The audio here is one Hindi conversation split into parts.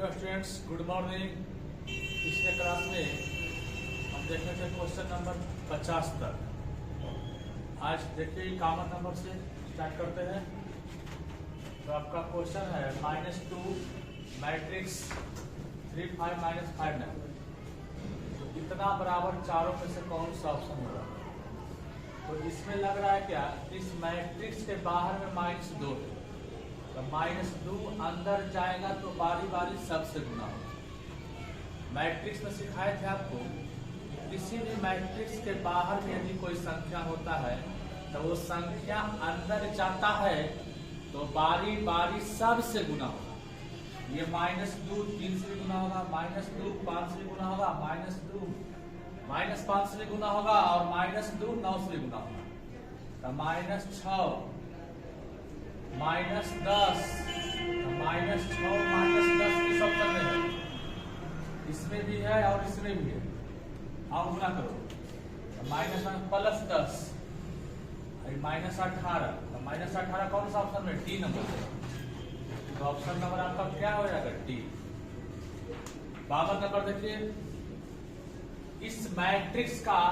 Hello students, good morning. पिछले क्लास में हम देखे थे क्वेश्चन नंबर 50 तक। आज देखिए कॉमन नंबर से स्टार्ट करते हैं। तो आपका क्वेश्चन है -2 मैट्रिक्स 3 5 -5 9। तो इतना बराबर चारों में से कौन सा ऑप्शन होगा? तो इसमें लग रहा है क्या, इस मैट्रिक्स के बाहर में -2 है, तो -2 अंदर जाएगा तो बारी बारी सबसे गुना होगा। मैट्रिक्स में सिखाए थे आपको, किसी भी मैट्रिक्स के बाहर में यदि कोई संख्या होता है तो वो संख्या अंदर जाता है तो बारी बारी सबसे गुना होगा। ये -2 3 से भी गुना होगा, -2 5 से भी गुना होगा, -2 -5 से भी गुना होगा और -2 9 से भी गुना होगा। तो -6 -10 -6 -10 किस ऑप्शन में है? इसमें भी है और इसमें भी है। आओ गुना करो। -+10 -18, तो -18 कौन सा ऑप्शन में? डी नंबर है। तो ऑप्शन नंबर आपका क्या हो जाएगा? डी। 52 नंबर देखिए, इस मैट्रिक्स का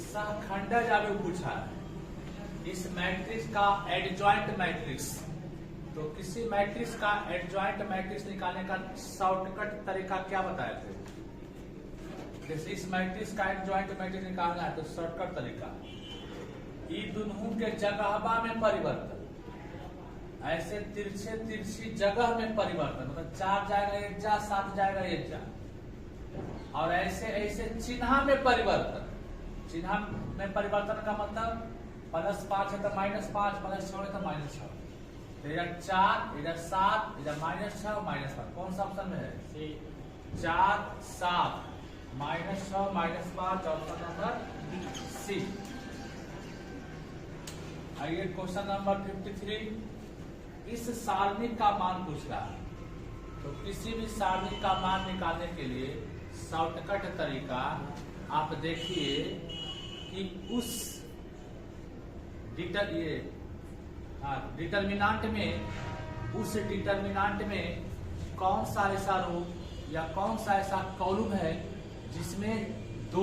सहखंडज अभी पूछा है। इस मैट्रिक्स का एडजॉइंट मैट्रिक्स, तो किसी मैट्रिक्स का एडजॉइंट मैट्रिक्स निकालने का शॉर्टकट तरीका क्या बताए थे? जैसे इस मैट्रिक्स का एडजॉइंट मैट्रिक्स निकालना है तो शॉर्टकट तरीका, ई दोनों के जगहबा में परिवर्तन, ऐसे तिरछे तिरछी जगह में परिवर्तन, मतलब 4 जाएगा 1 जा, 7 जाएगा 1 जा, और ऐसे ऐसे चिन्ह में परिवर्तन। चिन्ह में परिवर्तन का मतलब +5 है तो -5, +6 है तो -6, इधर 4 इधर 7 इधर -6 -5, कौन सा ऑप्शन में है? 4 7 -6 -5, ऑप्शन नंबर सी। आइए क्वेश्चन नंबर 53, इस सारणी का मान पूछ रहा है। तो किसी भी सारणी का मान निकालने के लिए शॉर्टकट तरीका आप देखिए कि उस डिटर्मिनांट में, उस डिटर्मिनांट में कौन सा ऐसा रो या कौन सा ऐसा कॉलम है जिसमें 2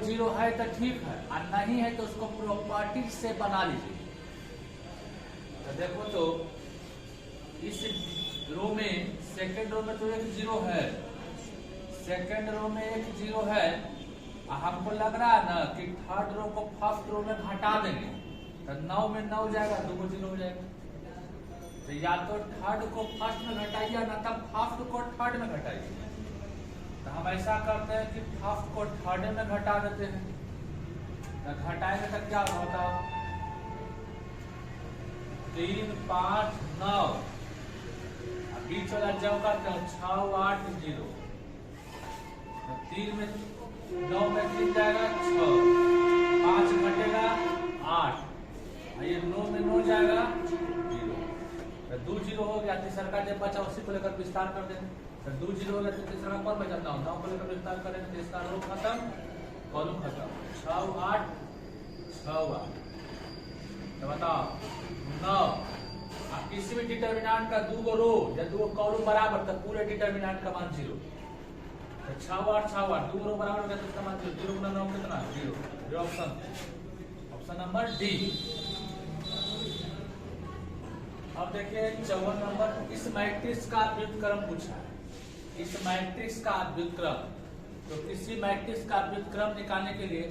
जीरो है तो ठीक है, और नहीं है तो उसको प्रॉपर्टी से बना लीजिए। तो देखो, तो इस रो में सेकेंड रो में तो 1 0 है, सेकेंड रो में 1 0 है, हमको लग रहा है ना कि थर्ड रो को फर्स्ट रो में घटा देंगे तो 9 में 9 जाएगा, 2 0 हो जाएगा। तो या तो थर्ड को फर्स्ट में घटाइए ना तब फर्स्ट को थर्ड में घटाइए। तो हम ऐसा करते हैं कि फर्स्ट को थर्ड में घटा देते हैं। तो घटाएंगे तो क्या होता? 3 5 9, बीच वाला जब करते हैं 6 8 0, 3 में 9 में 3 जाएगा 6, 5 घटेगा 8, ये 9 में 9 जाएगा 0, तो 2 0 हो गया। तीसरा का जब बचा उसी को लेकर विस्तार कर देंगे, तो 2 0 हो गया तो तीसरा कौन बचा? 9 को लेकर विस्तार करेंगे तो इसका रो खत्म, कॉलम खत्म। 6 8 6 8, तो बताओ 9। अब किसी भी डिटर्मिनेंट का 2 रो या 2 कॉलम बराबर, तो पूरे डिटर्मिनेंट का मान 0। 6 8 6 8, 2 रो बराबर हो गया तो इसका मान 0 गुना 9 कितना? 0। Option number D. अब देखिए 54 नंबर, इस मैट्रिक्स का व्युत्क्रम पूछा है। इस मैट्रिक्स का व्युत्क्रम, तो किसी मैट्रिक्स का व्युत्क्रम निकालने के लिए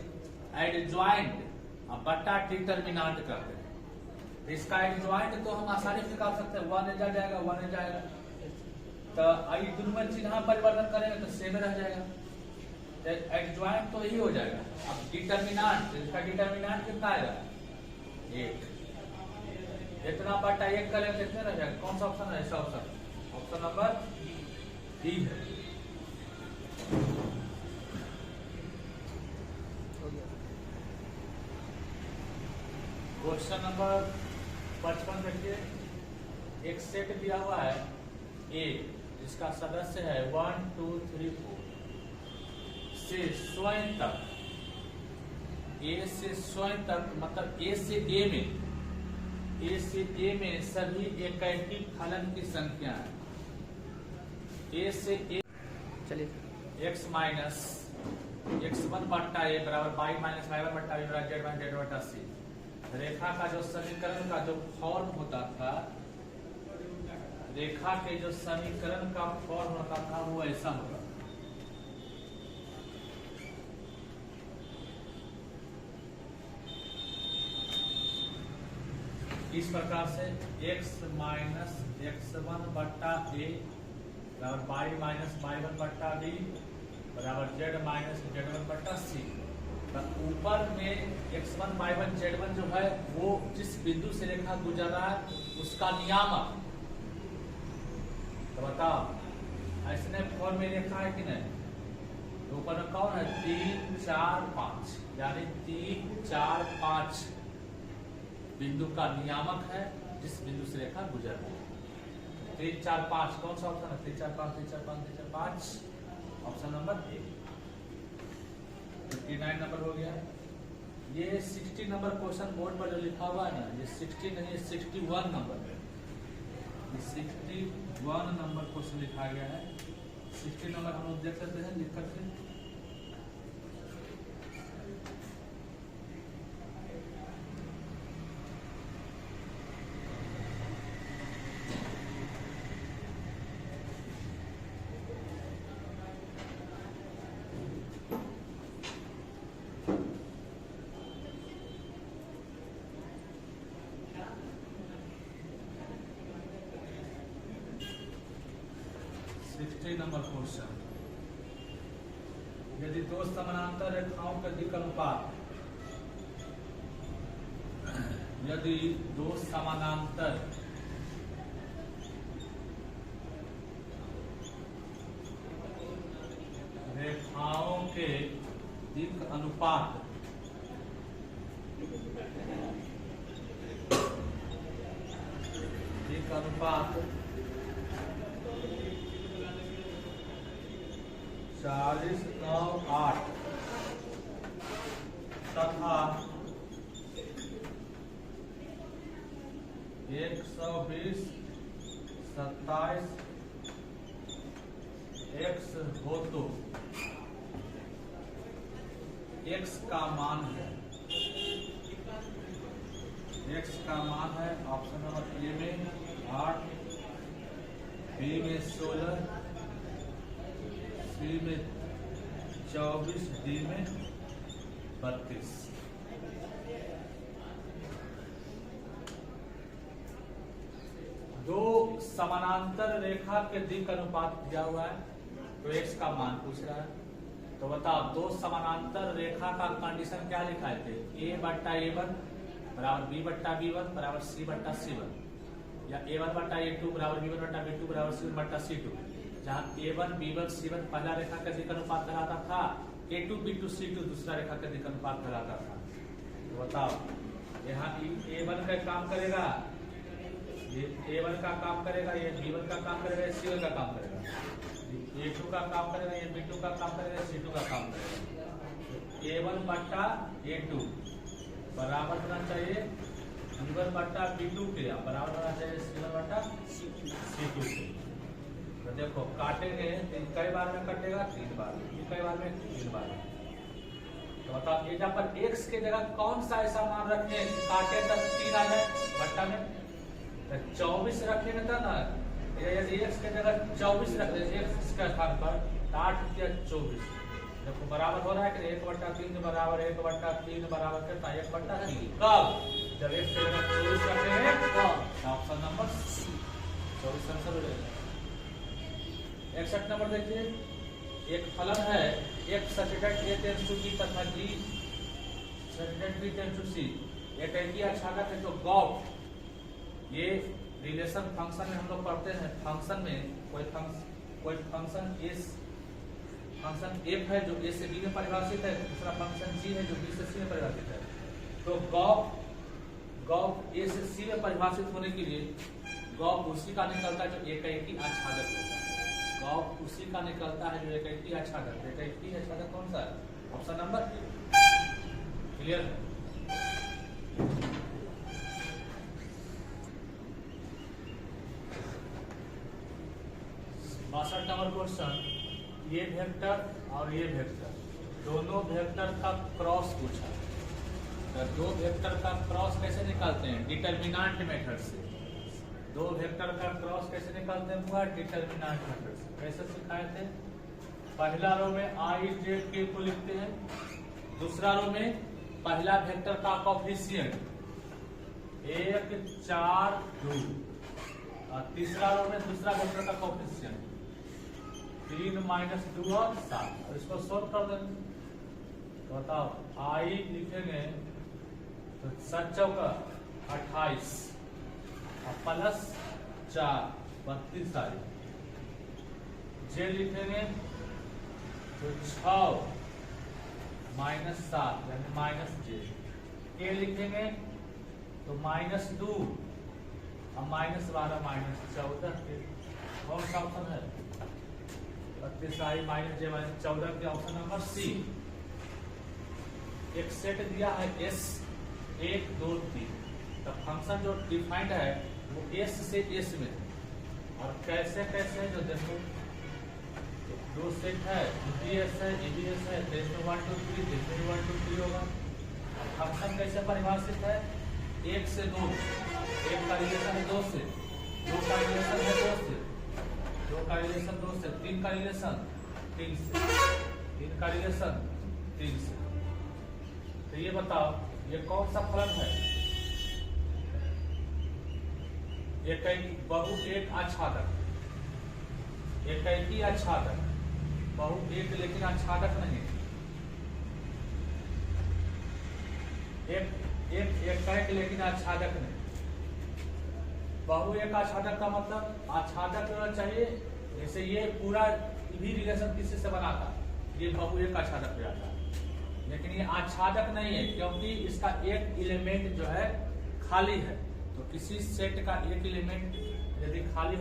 एडजॉइंट बटा डिटर्मिनेंट करते हैं। इसका एडजॉइंट तो हम आसानी से निकाल सकते हैं, 1 जा जाएगा 1 जाएगा, तो आई दोनों में चिन्ह परिवर्तन करेंगे तो सेम रह जाएगा। एडजॉइंट तो यही हो जाएगा। अब डिटर्मिनेंट, इसका डिटर्मिनेंट कितना आएगा? 1। इतना बटा 1 करेंगे कितने रह जाएगा? कौन सा ऑप्शन है? ऐसा ऑप्शन नंबर डी है। क्वेश्चन नंबर 55 देखिए, एक सेट दिया हुआ है ए, जिसका सदस्य है 1 2 3 4 से स्वयं तक, ए से स्वयं तक मतलब ए से ए में, ए से ए में सभी एकैकी फलन की संख्या है। ए से ए चलिए x माइनस x1 बट्टा ए बराबर y माइनस y1 बट्टा b बराबर z माइनस z बट्टा c। रेखा का जो समीकरण का जो फॉर्म होता था, रेखा के जो समीकरण का फॉर्म होता था वो ऐसा होगा। इस प्रकार से x माइनस x1 बट्टा ए बराबर y माइनस y1 बट्टा b बराबर z माइनस z1 बट्टा c। ऊपर में x1 y1 z1 जो है वो जिस बिंदु से रेखा गुजर रहा है उसका नियामक। तो बताओ ऐसे फॉर्म में रेखा है कि नहीं? तो ऊपर में कौन है? 3 4 5, यानी 3 4 5 बिंदु का नियामक है जिस बिंदु से रेखा गुजर रही है। 3 4 5 कौन सा ऑप्शन है? 3 4 5 3 4 5 3 4 5 ऑप्शन नंबर ए। 59 नंबर हो गया। ये 60 नंबर क्वेश्चन बोर्ड पर जो लिखा हुआ है ना, ये 60 नहीं 61 नंबर है। ये 61 नंबर क्वेश्चन लिखा गया है। 60 नंबर हम लोग देख सकते हैं लिख करके। नंबर क्वेश्चन, यदि दो समानांतर रेखाओं के दिक् अनुपात, यदि दो समानांतर रेखाओं के दिक् अनुपात दिक् अनुपात 40:9:8 तथा 120:27 x हो तो x का मान है, x का मान है ऑप्शन नंबर ए में 8, बी में 16, सी में 24, डी में 32। दो समानांतर रेखा के दिक् अनुपात दिया हुआ है तो x का मान पूछ रहा है। तो बताओ दो समानांतर रेखा का कंडीशन क्या लिखा थे? a बट्टा a1 बराबर b बट्टा b1 बराबर c बट्टा c1, या a1 बट्टा a2 बराबर b1 बट्टा b2 बराबर c1 बट्टा c2। जहाँ a1 b1 c1 पहला रेखा का दिक् अनुपात कहलाता था, a2 b2 c2 दूसरा रेखा का दिक् अनुपात कहलाता था। तो बताओ यहाँ a1 का काम करेगा, ये a1 का काम करेगा, ये b1 का काम करेगा, ये c1 का काम करेगा, a2 का काम करेगा, ये b2 का काम करेगा, c2 का काम करेगा। तो a1 बट्टा a2 बराबर होना चाहिए b1 बट्टा b2 के, बराबर होना चाहिए c1 बट्टा c2 के। तो देखो काटेंगे कई बार में कटेगा? 3 बार। कई बार में? 3 बार। तो बताओ यहाँ पर x के जगह कौन सा ऐसा मान रखें काटे तक 3 आ जाए बट्टा में? तो 24 रखेंगे तब ना, यदि x के जगह 24 रख दें x के स्थान पर 8 या 24, देखो बराबर हो रहा है कि 1/3 बराबर 1/3 बराबर कितना? 1/3। कब? जब x के जगह 24 रखेंगे तो ऑप्शन नंबर सी 24 आंसर हो जाएगा। 61 नंबर देखिए, एक फलन है एक such that a tends to b तथा g such that b tends to c, एक ऐकी आच्छादक है। तो गॉफ, ये रिलेशन फंक्शन में हम लोग पढ़ते हैं। फंक्शन में कोई फंक्शन f है जो a से b में परिभाषित है, दूसरा फंक्शन g है जो b से c में परिभाषित है। तो गॉफ a से c में परिभाषित होने के लिए गॉफ उसी का निकलता है जो एकैकी आच्छादक होता है। गॉफ उसी का निकलता है जो एकैकी आच्छादक। एकैकी आच्छादक कौन सा है? ऑप्शन नंबर क्लियर है। 62 नंबर नंबर क्वेश्चन, ये वेक्टर और ये वेक्टर, दोनों वेक्टर का क्रॉस पूछा। तो दो वेक्टर का क्रॉस कैसे निकालते हैं? डिटर्मिनेंट मेथड से। दो वेक्टर का क्रॉस कैसे निकालते हैं? हुआ डिटर्मिनेंट मेथड से। कैसे सिखाए थे? पहला रो में आई जेड के को लिखते हैं, दूसरा रो में पहला वेक्टर का कोएफिशिएंट 1 4 2, और तीसरा रो में दूसरा वेक्टर का कोएफिशिएंट 3 - 2 और 7, और इसको सोल्व कर देंगे। तो बताओ, आई लिखेंगे तो 7 चौका 28 और प्लस 4 32 आई। जे लिखेंगे तो 6 - 7 यानी माइनस जे। के लिखेंगे तो -2 और -12 -14 के। कौन सा ऑप्शन है? 32 आई माइनस जे माइनस 14 के ऑप्शन नंबर सी। एक सेट दिया है S 1 2 3, तो फंक्शन जो डिफाइंड है वो S से S में है। और कैसे कैसे है जो देखो, दो सेट है, EBS है, EBS है, तो इसमें 1 2 3, इसमें 1 2 3 होगा। और फंक्शन कैसे परिभाषित है? 1 से 2, 1 का रिलेशन है 2 से, 2 का रिलेशन है 2 से, 2 का रिलेशन 2 से, 3 का रिलेशन 3 से, 3 का रिलेशन 3 से। तो ये बताओ, ये कौन सा फलन है? बहु एक आच्छादक, एकैकी आच्छादक, बहु एक लेकिन आच्छादक नहीं। एक लेकिन आच्छादक नहीं। बहु एक आच्छादक का मतलब आच्छादक चाहिए। जैसे ये पूरा भी रिलेशन किसी से बनाता, ये बहु एक आच्छादक हो जाता है। लेकिन ये आच्छादक नहीं है, क्योंकि इसका एक एलिमेंट जो है खाली है। तो किसी सेट का एक एलिमेंट यदि खाली